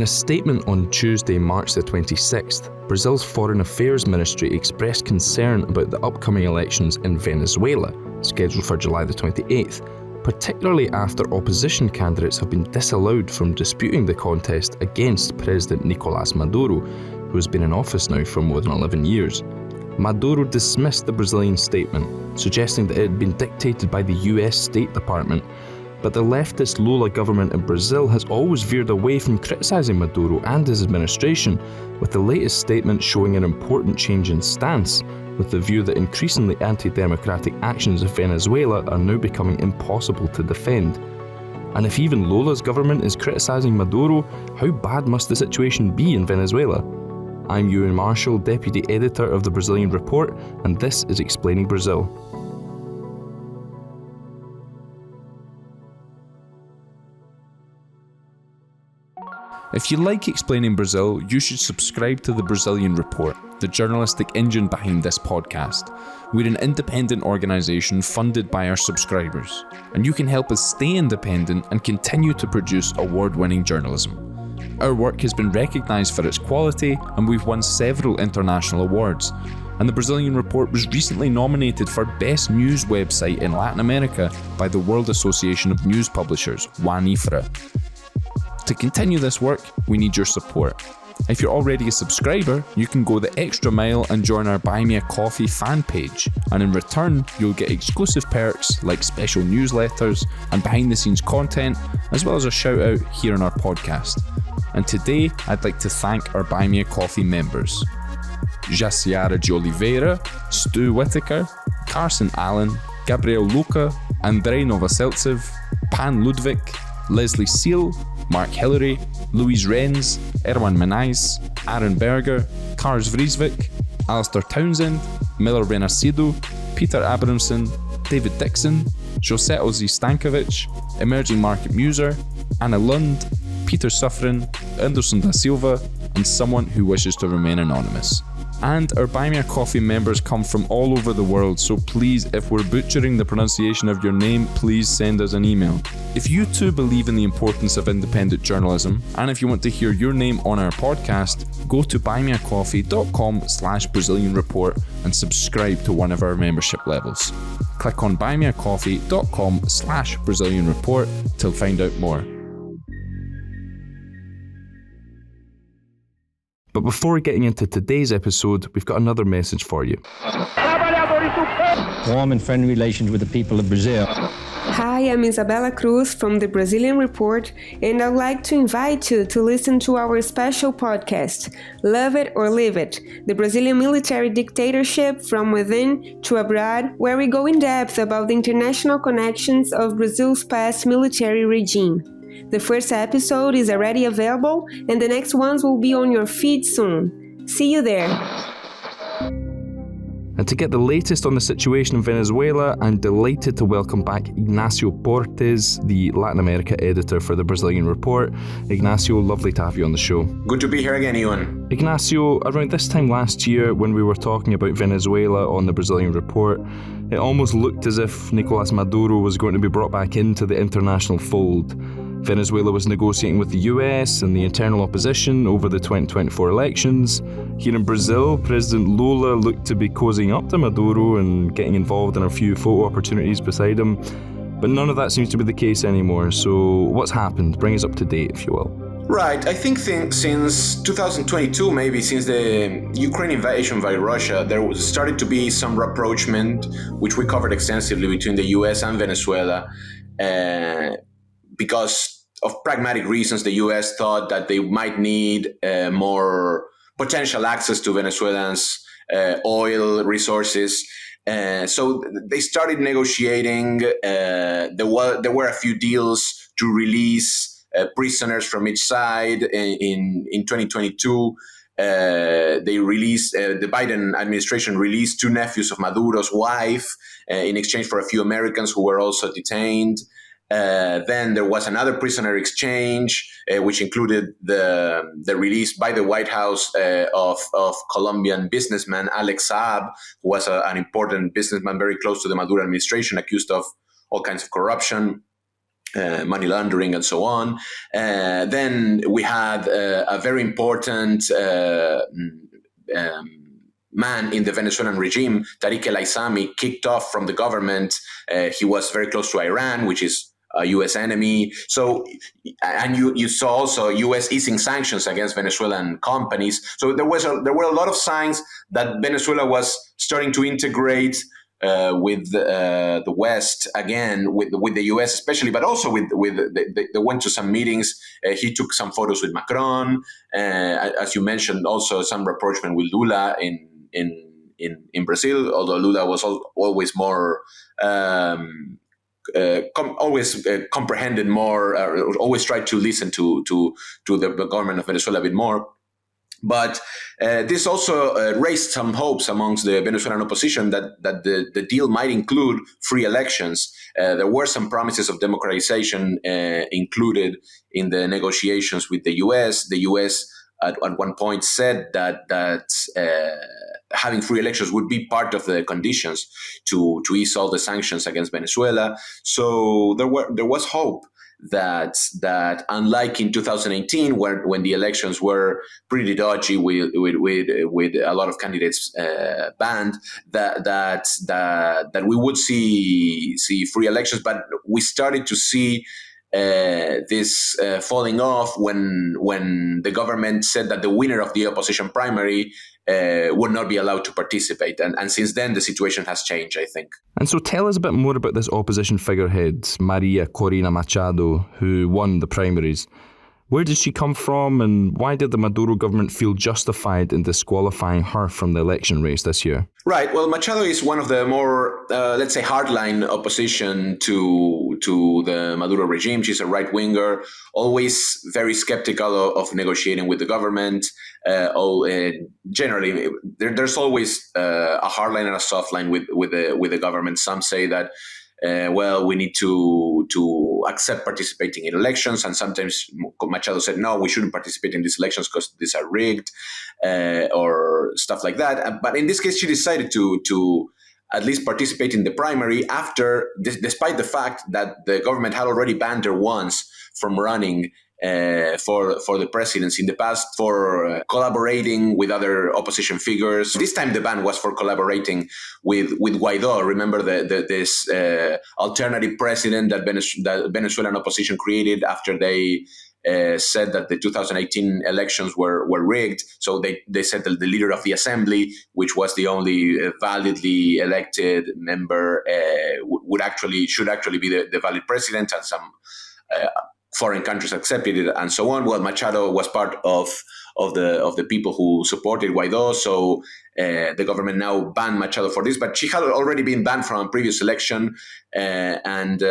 In a statement on Tuesday, March the 26th, Brazil's Foreign Affairs Ministry expressed concern about the upcoming elections in Venezuela, scheduled for July the 28th, particularly after opposition candidates have been disallowed from disputing the contest against President Nicolás Maduro, who has been in office now for more than 11 years. Maduro dismissed the Brazilian statement, suggesting that it had been dictated by the US State Department, but the leftist Lula government in Brazil has always veered away from criticising Maduro and his administration, with the latest statement showing an important change in stance, with the view that increasingly anti-democratic actions of Venezuela are now becoming impossible to defend. And if even Lula's government is criticising Maduro, how bad must the situation be in Venezuela? I'm Ewan Marshall, Deputy Editor of the Brazilian Report, and this is Explaining Brazil. If you like Explaining Brazil, you should subscribe to the Brazilian Report, the journalistic engine behind this podcast. We're an independent organisation funded by our subscribers, and you can help us stay independent and continue to produce award-winning journalism. Our work has been recognised for its quality, and we've won several international awards. And the Brazilian Report was recently nominated for Best News Website in Latin America by the World Association of News Publishers, WANIFRA. To continue this work, we need your support. If you're already a subscriber, you can go the extra mile and join our Buy Me a Coffee fan page, and in return, you'll get exclusive perks like special newsletters and behind-the-scenes content, as well as a shout-out here on our podcast. And today, I'd like to thank our Buy Me a Coffee members: Jaciara de Oliveira, Stu Whittaker, Carson Allen, Gabriel Luca, Andrei Novoseltsev, Pan Ludwig, Leslie Seal, Mark Hillary, Luiz Renz, Erwan Menais, Aaron Berger, Kars Vriesvik, Alistair Townsend, Miller Renarcido, Peter Abramson, David Dixon, Josette Ozzy Stankovic, Emerging Market Muser, Anna Lund, Peter Suffren, Anderson da Silva, and someone who wishes to remain anonymous. And our Buy Me a Coffee members come from all over the world, so please, if we're butchering the pronunciation of your name, please send us an email. If you too believe in the importance of independent journalism, and if you want to hear your name on our podcast, go to buymeacoffee.com/Brazilian Report and subscribe to one of our membership levels. Click on buymeacoffee.com/Brazilian Report to find out more. But before getting into today's episode, we've got another message for you. Warm and friendly relations with the people of Brazil. Hi, I'm Isabella Cruz from the Brazilian Report, and I'd like to invite you to listen to our special podcast, Love It or Leave It, the Brazilian military dictatorship from within to abroad, where we go in depth about the international connections of Brazil's past military regime. The first episode is already available, and the next ones will be on your feed soon. See you there. And to get the latest on the situation in Venezuela, I'm delighted to welcome back Inácio Portes, the Latin America editor for the Brazilian Report. Inácio, lovely to have you on the show. Good to be here again, Ewan. Inácio, around this time last year, when we were talking about Venezuela on the Brazilian Report, it almost looked as if Nicolás Maduro was going to be brought back into the international fold. Venezuela was negotiating with the US and the internal opposition over the 2024 elections. Here in Brazil, President Lula looked to be cozying up to Maduro and getting involved in a few photo opportunities beside him. But none of that seems to be the case anymore. So what's happened? Bring us up to date, if you will. Right, I think since 2022, maybe since the Ukraine invasion by Russia, there was started to be some rapprochement, which we covered extensively, between the US and Venezuela. Because of pragmatic reasons, the US thought that they might need more potential access to Venezuelans' oil resources. So they started negotiating. There were a few deals to release prisoners from each side. In 2022, they released, the Biden administration released two nephews of Maduro's wife in exchange for a few Americans who were also detained. Then there was another prisoner exchange, which included the release by the White House of Colombian businessman Alex Saab, who was an important businessman very close to the Maduro administration, accused of all kinds of corruption. money laundering and so on. Then we had a very important man in the Venezuelan regime, Tariq el-Aissami, kicked off from the government. He was very close to Iran, which is a U.S. enemy. So, and you saw also U.S. easing sanctions against Venezuelan companies. So there were a lot of signs that Venezuela was starting to integrate with the West again, with the U.S. especially, but also they went to some meetings. He took some photos with Macron, as you mentioned. Also, some rapprochement with Lula in Brazil. Although Lula was always more. Comprehended more, always tried to listen to the government of Venezuela a bit more. But this also raised some hopes amongst the Venezuelan opposition that the deal might include free elections. There were some promises of democratization included in the negotiations with the U.S. The U.S. at one point said that having free elections would be part of the conditions to ease all the sanctions against Venezuela. So there was hope that unlike in 2018, when the elections were pretty dodgy with a lot of candidates banned, that we would see free elections. But we started to see this falling off when the government said that the winner of the opposition primary would not be allowed to participate. And since then, the situation has changed, I think. And so tell us a bit more about this opposition figurehead, Maria Corina Machado, who won the primaries. Where did she come from, and why did the Maduro government feel justified in disqualifying her from the election race this year? Right. Well, Machado is one of the more, let's say, hardline opposition to the Maduro regime. She's a right-winger, always very skeptical of negotiating with the government. Generally, there's always a hardline and a soft line with the government. Some say that we need to accept participating in elections, and sometimes Machado said, no, we shouldn't participate in these elections because these are rigged, or stuff like that. But in this case, she decided to at least participate in the primary despite the fact that the government had already banned her once from running for the presidency in the past for collaborating with other opposition figures. This time the ban was for collaborating with Guaidó. Remember this alternative president that Venezuelan opposition created after they said that the 2018 elections were rigged. So they said that the leader of the assembly, which was the only validly elected member, should actually be the valid president, and some foreign countries accepted it, and so on. Well, Machado was part of the people who supported Guaidó, so the government now banned Machado for this. But she had already been banned from a previous election, and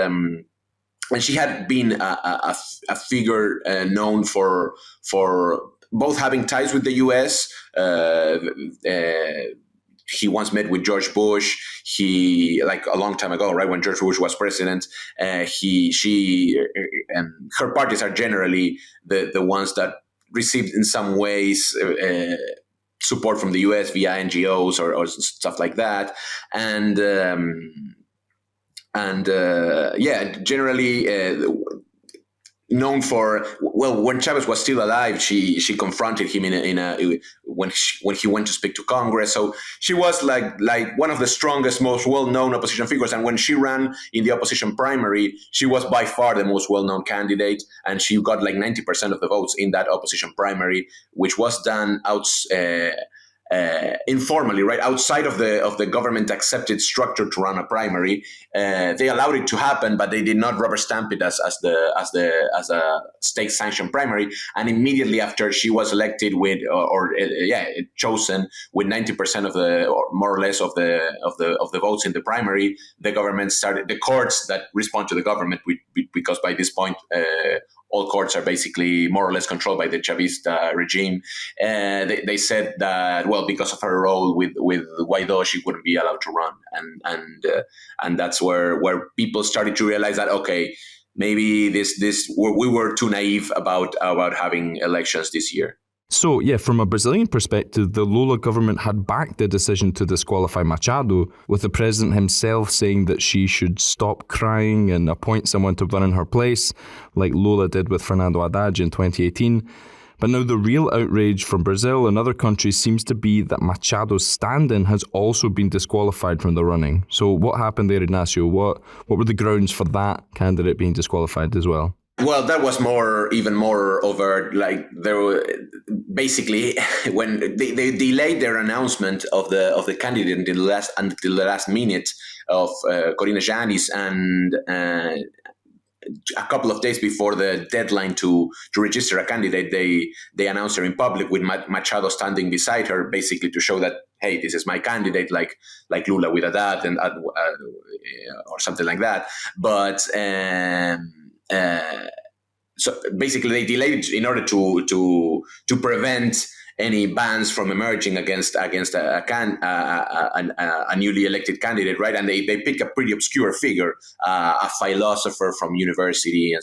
she had been a figure known for both having ties with the U.S. He once met with George Bush. He, like a long time ago, right when George Bush was president, she and her parties are generally the ones that received in some ways support from the U.S. via NGOs or stuff like that, and generally known for, well, when Chavez was still alive, she confronted him when he went to speak to Congress. So she was like one of the strongest, most well-known opposition figures. And when she ran in the opposition primary, she was by far the most well-known candidate, and she got like 90% of the votes in that opposition primary, which was done informally, right outside of the government accepted structure to run a primary. They allowed it to happen, but they did not rubber stamp it as a state sanctioned primary. And immediately after she was elected chosen with 90% of more or less of the votes in the primary, the government started, the courts that respond to the government, because by this point all courts are basically more or less controlled by the Chavista regime. They said that, well, because of her role with Guaidó, she wouldn't be allowed to run, and that's where people started to realize that, okay, maybe we were too naive about having elections this year. So, yeah, from a Brazilian perspective, the Lula government had backed the decision to disqualify Machado, with the president himself saying that she should stop crying and appoint someone to run in her place, like Lula did with Fernando Haddad in 2018. But now the real outrage from Brazil and other countries seems to be that Machado's stand-in has also been disqualified from the running. So what happened there, Inácio? What were the grounds for that candidate being disqualified as well? Well, that was even more overt. Like there were basically when they delayed their announcement of the candidate until the last minute of Corina Janis, and a couple of days before the deadline to register a candidate, they announced her in public with Machado standing beside her, basically to show that, hey, this is my candidate, like Lula with Haddad and or something like that. But so basically, they delayed in order to prevent any bans from emerging against a newly elected candidate, right? And they pick a pretty obscure figure, a philosopher from university,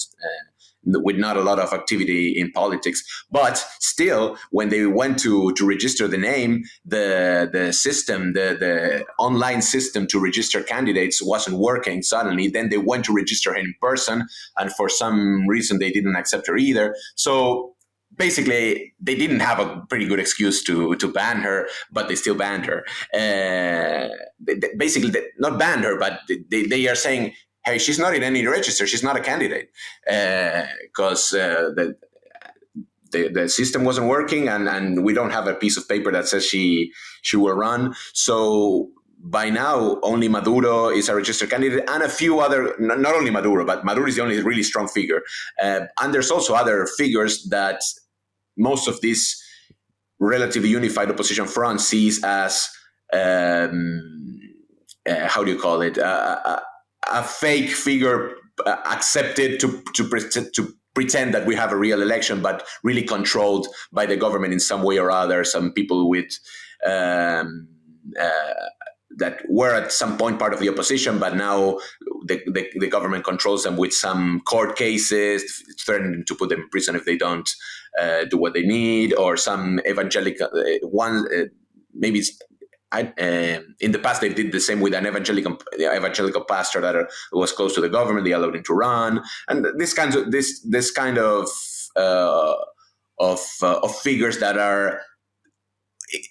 with not a lot of activity in politics. But still, when they went to register the name, the system, the online system to register candidates wasn't working suddenly. Then they went to register her in person, and for some reason they didn't accept her either. So basically, they didn't have a pretty good excuse to ban her, but they still banned her. Basically, not banned her, but they are saying, hey, she's not in any register. She's not a candidate because the system wasn't working, and we don't have a piece of paper that says she will run. So by now, only Maduro is a registered candidate, and a few other, not only Maduro, but Maduro is the only really strong figure. And there's also other figures that most of this relatively unified opposition front sees as, how do you call it, a fake figure accepted to pretend that we have a real election, but really controlled by the government in some way or other. Some people with that were at some point part of the opposition, but now the government controls them with some court cases, threatening to put them in prison if they don't do what they need, or some evangelical maybe it's. In the past, they did the same with an evangelical pastor that was close to the government. They allowed him to run, and this kind of figures that are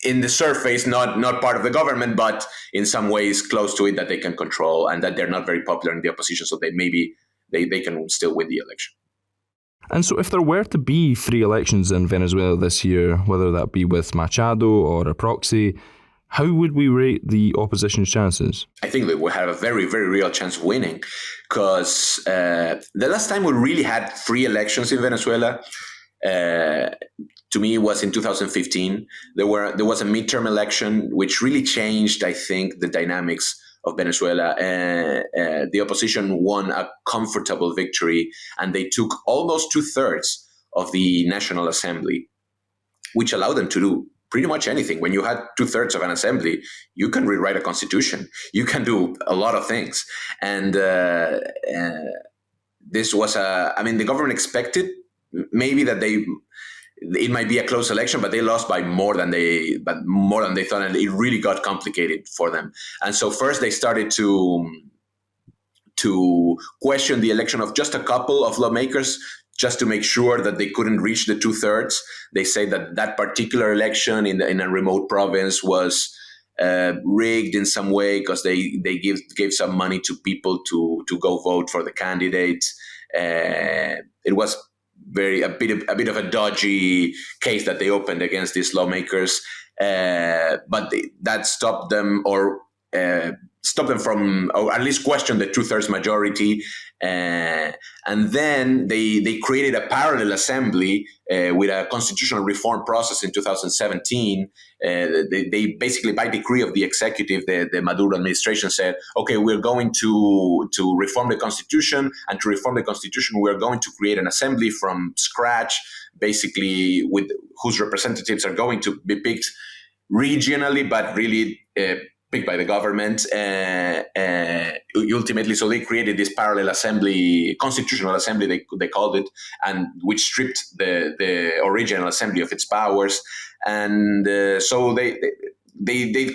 in the surface not part of the government, but in some ways close to it, that they can control, and that they're not very popular in the opposition, so they can still win the election. And so if there were to be free elections in Venezuela this year, whether that be with Machado or a proxy, how would we rate the opposition's chances? I think they will have a very, very real chance of winning, because the last time we really had free elections in Venezuela, to me, was in 2015. There was a midterm election which really changed, I think, the dynamics of Venezuela. The opposition won a comfortable victory, and they took almost 2/3 of the National Assembly, which allowed them to do pretty much anything. When you had 2/3 of an assembly, you can rewrite a constitution. You can do a lot of things. And this was the government expected maybe that it might be a close election, but they lost by more than they thought, and it really got complicated for them. And so first they started to question the election of just a couple of lawmakers, just to make sure that they couldn't reach the 2/3. They say that particular election in a remote province was rigged in some way, because they gave some money to people to go vote for the candidate. It was a bit of a dodgy case that they opened against these lawmakers, but that stopped them, or from, or at least question the 2/3 majority. And then they created a parallel assembly with a constitutional reform process in 2017. They basically, by decree of the executive, the Maduro administration said, okay, we're going to reform the constitution, and to reform the constitution, we're going to create an assembly from scratch, basically with whose representatives are going to be picked regionally, but really picked by the government. Ultimately, so they created this parallel assembly, constitutional assembly, they called it, and which stripped the original assembly of its powers. And so they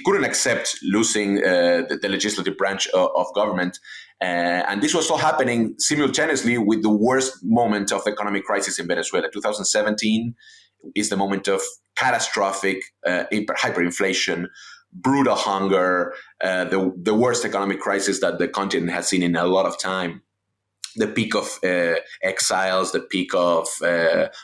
couldn't accept losing the legislative branch of government. And this was all happening simultaneously with the worst moment of economic crisis in Venezuela. 2017 is the moment of catastrophic hyperinflation, brutal hunger, the worst economic crisis that the continent has seen in a lot of time. The peak of exiles, the peak of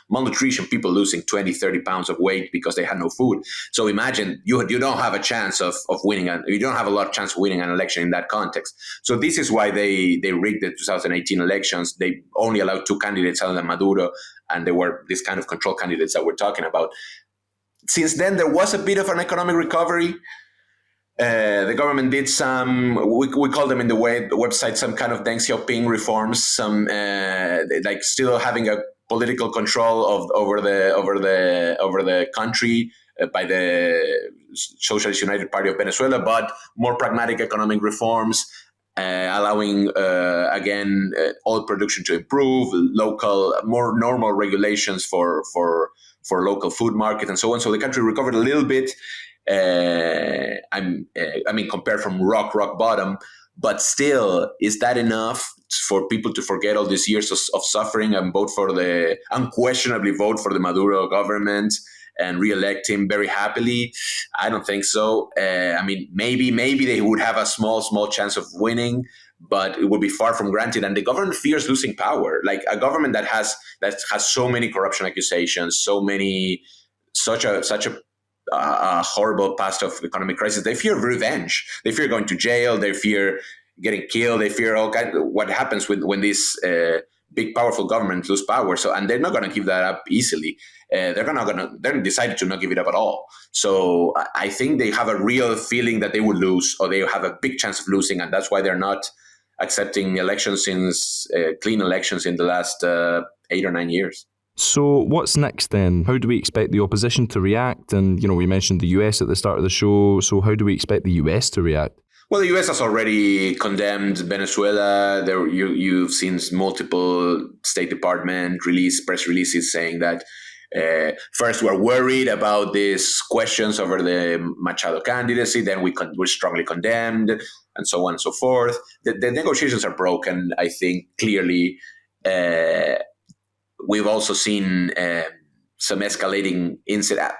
malnutrition, people losing 20, 30 pounds of weight because they had no food. So imagine you don't have a chance of winning, you don't have a lot of chance of winning an election in that context. So this is why they rigged the 2018 elections. They only allowed 2 candidates other than Maduro, and they were this kind of control candidates that we're talking about. Since then, there was a bit of an economic recovery. The government did some, we call them in the website, some kind of Deng Xiaoping reforms, some like still having a political control over the country by the Socialist United Party of Venezuela, but more pragmatic economic reforms, allowing again oil production to improve, local, more normal regulations for local food market and so on. So the country recovered a little bit. Compared from rock bottom, but still, is that enough for people to forget all these years of suffering and unquestionably vote for the Maduro government and re-elect him very happily? I don't think so. Maybe they would have a small chance of winning, but it would be far from granted. And the government fears losing power. Like a government that has so many corruption accusations, such a horrible past of economic crisis. They fear revenge. They fear going to jail. They fear getting killed. They fear all kinds of what happens when these big, powerful governments lose power. So, and they're not going to give that up easily. They're decided to not give it up at all. So I think they have a real feeling that they will lose, or they have a big chance of losing, and that's why they're not accepting elections clean elections in the last 8 or 9 years. So what's next then? How do we expect the opposition to react? And, we mentioned the US at the start of the show. So how do we expect the US to react? Well, the US has already condemned Venezuela. You've seen multiple State Department press releases saying that first we're worried about these questions over the Machado candidacy, then we're strongly condemned, and so on and so forth. The negotiations are broken, I think, clearly. We've also seen some escalating incident,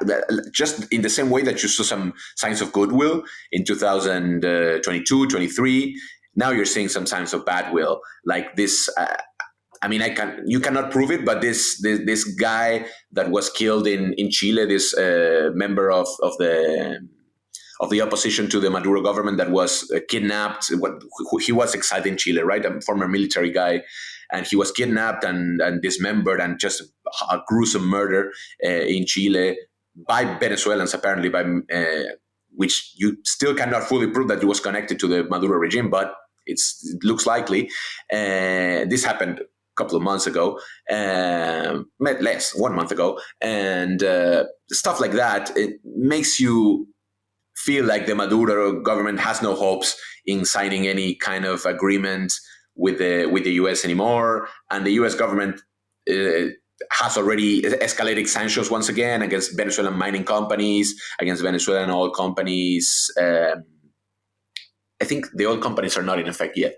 just in the same way that you saw some signs of goodwill in 2022, 23. Now you're seeing some signs of bad will, like this. You cannot prove it, but this guy that was killed in Chile, this member of the opposition to the Maduro government that was kidnapped. He was exiled in Chile, right? A former military guy. And he was kidnapped and dismembered, and just a gruesome murder in Chile by Venezuelans, apparently, which you still cannot fully prove that it was connected to the Maduro regime, but it looks likely. This happened a couple of months ago, 1 month ago. And stuff like that, it makes you feel like the Maduro government has no hopes in signing any kind of agreement with the US anymore, and the US government has already escalated sanctions once again against Venezuelan mining companies, against Venezuelan oil companies. I think the oil companies are not in effect yet,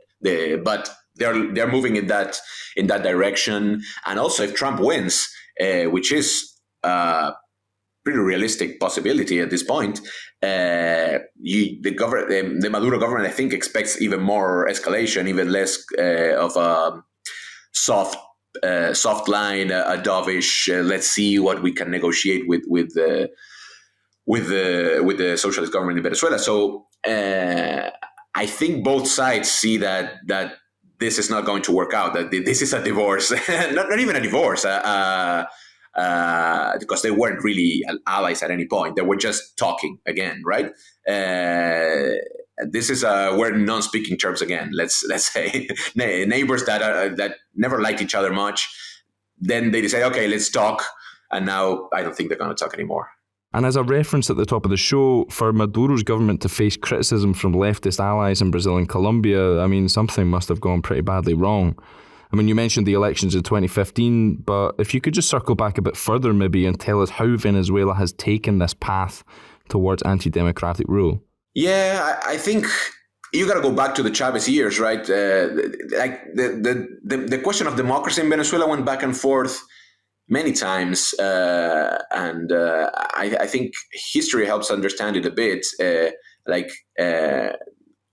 but they're moving in that direction. And also, if Trump wins, which is pretty realistic possibility at this point, the Maduro government, I think, expects even more escalation, even less of a soft line, a dovish. Let's see what we can negotiate with the socialist government in Venezuela. So I think both sides see that this is not going to work out. That this is a divorce, not even a divorce. Because they weren't really allies at any point. They were just talking again, right? This is we're in non-speaking terms again. Let's say neighbors that never liked each other much. Then they decide, okay, let's talk. And now I don't think they're going to talk anymore. And as a reference at the top of the show, for Maduro's government to face criticism from leftist allies in Brazil and Colombia, I mean, something must have gone pretty badly wrong. I mean, you mentioned the elections in 2015, but if you could just circle back a bit further maybe and tell us how Venezuela has taken this path towards anti-democratic rule. Yeah, I think you got to go back to the Chavez years, right? Like the question of democracy in Venezuela went back and forth many times, and I think history helps understand it a bit.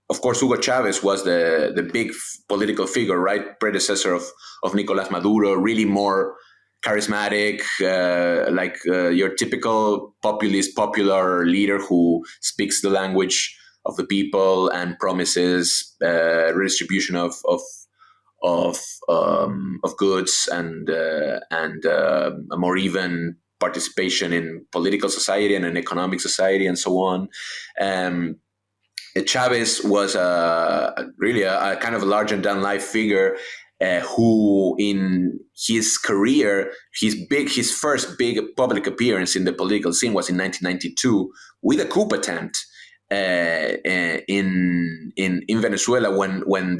Of course, Hugo Chavez was the big political figure, right? Predecessor of Nicolás Maduro, really more charismatic, your typical populist, popular leader who speaks the language of the people and promises redistribution of goods and a more even participation in political society and in economic society and so on. Chavez was really a kind of a larger-than-life figure who, in his career, his first big public appearance in the political scene was in 1992 with a coup attempt in Venezuela when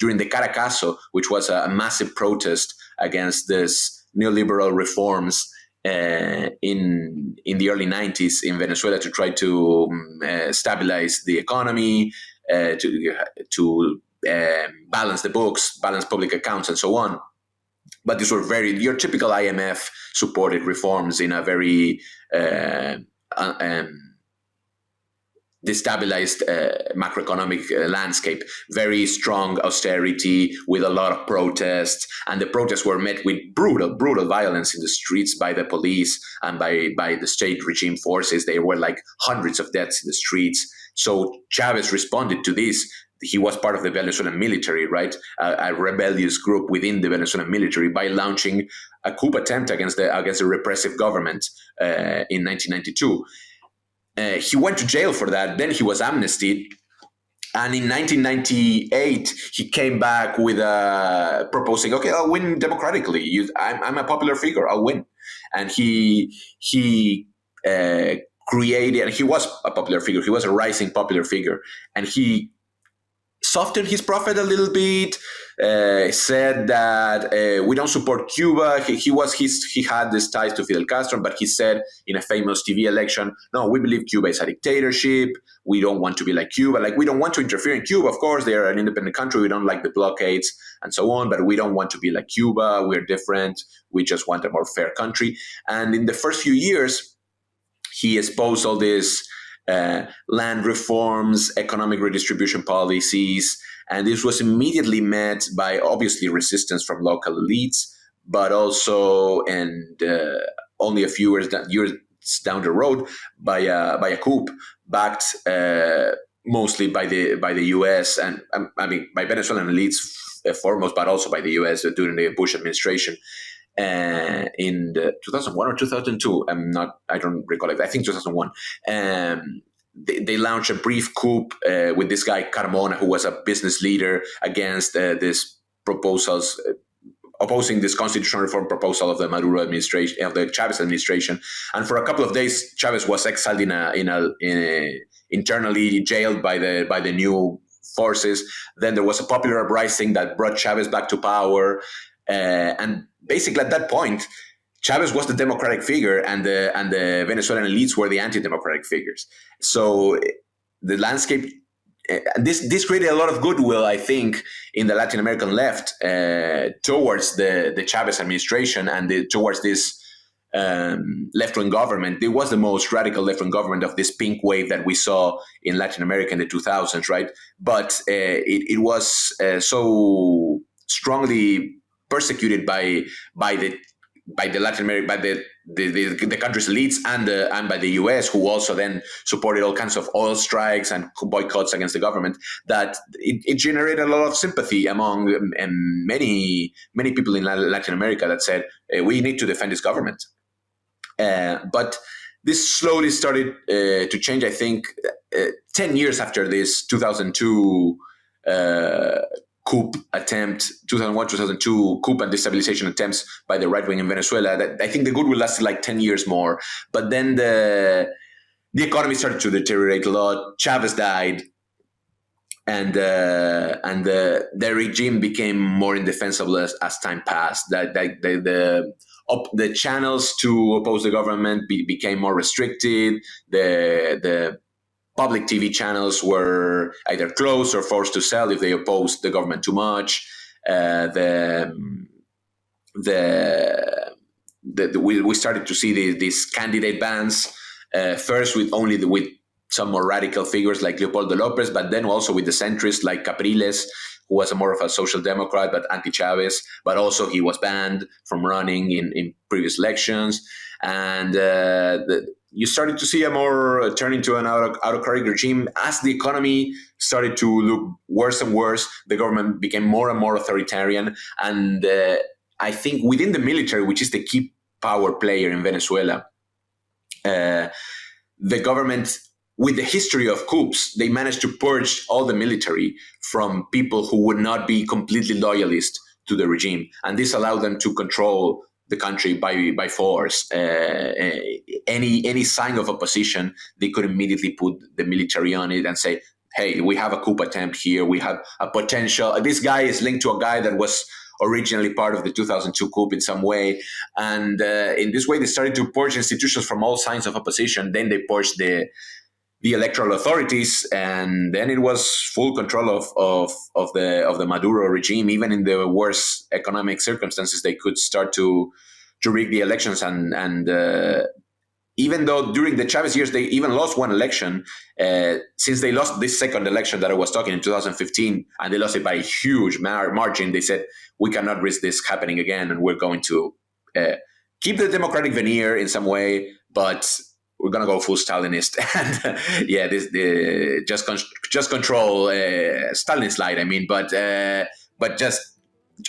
during the Caracazo, which was a massive protest against this neoliberal reforms in the early 90s in Venezuela to try to stabilize the economy, to balance the books, balance public accounts, and so on. But these were your typical IMF supported reforms in a very destabilized macroeconomic landscape, very strong austerity with a lot of protests, and the protests were met with brutal violence in the streets by the police and by the state regime forces. There were like hundreds of deaths in the streets. So Chavez responded to this. He was part of the Venezuelan military, right? A rebellious group within the Venezuelan military, by launching a coup attempt against the repressive government in 1992. He went to jail for that. Then he was amnestied. And in 1998, he came back with proposing, okay, I'll win democratically. I'm a popular figure. I'll win. And he created, and he was a popular figure. He was a rising popular figure. And he softened his prophet a little bit, said that we don't support Cuba. He had this ties to Fidel Castro, but he said in a famous TV election, no, we believe Cuba is a dictatorship. We don't want to be like Cuba. Like, we don't want to interfere in Cuba. Of course, they are an independent country. We don't like the blockades and so on, but we don't want to be like Cuba. We're different. We just want a more fair country. And in the first few years, he espoused all this land reforms, economic redistribution policies, and this was immediately met by obviously resistance from local elites, but also, and only a few years down the road, by a coup backed mostly by the U.S. and by Venezuelan elites foremost, but also by the U.S. during the Bush administration. In 2001 or 2002, I don't recall it. I think 2001. They launched a brief coup with this guy Carmona, who was a business leader, against this proposals, opposing this constitutional reform proposal of the Maduro administration, of the Chavez administration. And for a couple of days, Chavez was exiled internally jailed by the new forces. Then there was a popular uprising that brought Chavez back to power. And basically, at that point, Chavez was the democratic figure, and the Venezuelan elites were the anti-democratic figures. So the landscape, this created a lot of goodwill, I think, in the Latin American left towards the Chavez administration and towards this left-wing government. It was the most radical left-wing government of this pink wave that we saw in Latin America in the 2000s, right? But it was so strongly persecuted by the Latin America, by the country's elites and by the U.S., who also then supported all kinds of oil strikes and boycotts against the government, that it generated a lot of sympathy among many people in Latin America that said, we need to defend this government. But this slowly started to change, I think, 10 years after this 2002 coup attempt, 2001, 2002 coup and destabilization attempts by the right wing in Venezuela. That I think the goodwill lasted like 10 years more. But then the economy started to deteriorate a lot. Chavez died, and the regime became more indefensible as time passed. The channels to oppose the government became more restricted. The public TV channels were either closed or forced to sell if they opposed the government too much. We started to see these candidate bans, first with some more radical figures like Leopoldo Lopez, but then also with the centrists like Capriles, who was more of a social democrat but anti-Chavez, but also he was banned from running in previous elections. And you started to see a more turn into an autocratic regime. As the economy started to look worse and worse, the government became more and more authoritarian. And I think within the military, which is the key power player in Venezuela, the government, with the history of coups, they managed to purge all the military from people who would not be completely loyalist to the regime. And this allowed them to control the country by force. Any sign of opposition, they could immediately put the military on it and say, hey, we have a coup attempt here. We have a potential. This guy is linked to a guy that was originally part of the 2002 coup in some way. And in this way, they started to purge institutions from all signs of opposition. Then they purged the electoral authorities, and then it was full control of the Maduro regime. Even in the worst economic circumstances, they could start to rig the elections. And even though during the Chavez years they even lost one election, since they lost this second election that I was talking in 2015, and they lost it by a huge margin, they said, we cannot risk this happening again, and we're going to keep the democratic veneer in some way, but we're gonna go full Stalinist, and just control Stalinist light. I mean, but just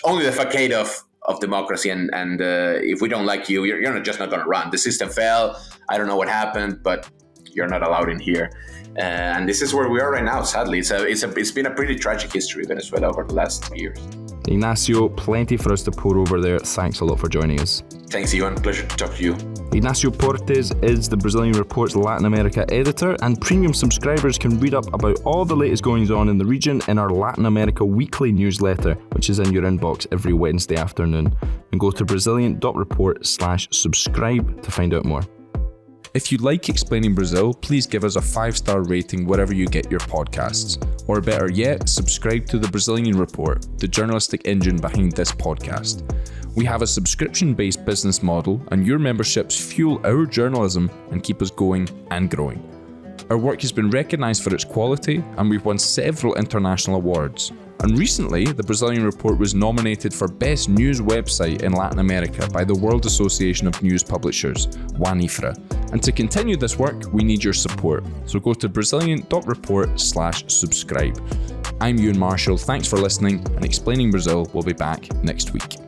only the facade of democracy, and if we don't like you, you're just not gonna run. The system fell. I don't know what happened, but you're not allowed in here. And this is where we are right now. Sadly, it's been a pretty tragic history of Venezuela over the last years. Inácio, plenty for us to pour over there. Thanks a lot for joining us. Thanks, Ivan. Pleasure to talk to you. Inácio Portes is the Brazilian Report's Latin America editor, and premium subscribers can read up about all the latest goings on in the region in our Latin America weekly newsletter, which is in your inbox every Wednesday afternoon. And go to brazilian.report/subscribe to find out more. If you like Explaining Brazil, please give us a 5-star rating wherever you get your podcasts. Or better yet, subscribe to the Brazilian Report, the journalistic engine behind this podcast. We have a subscription-based business model, and your memberships fuel our journalism and keep us going and growing. Our work has been recognised for its quality, and we've won several international awards. And recently, the Brazilian Report was nominated for Best News Website in Latin America by the World Association of News Publishers, WANIFRA. And to continue this work, we need your support. So go to brazilian.report/subscribe. I'm Ewan Marshall, thanks for listening, and Explaining Brazil will be back next week.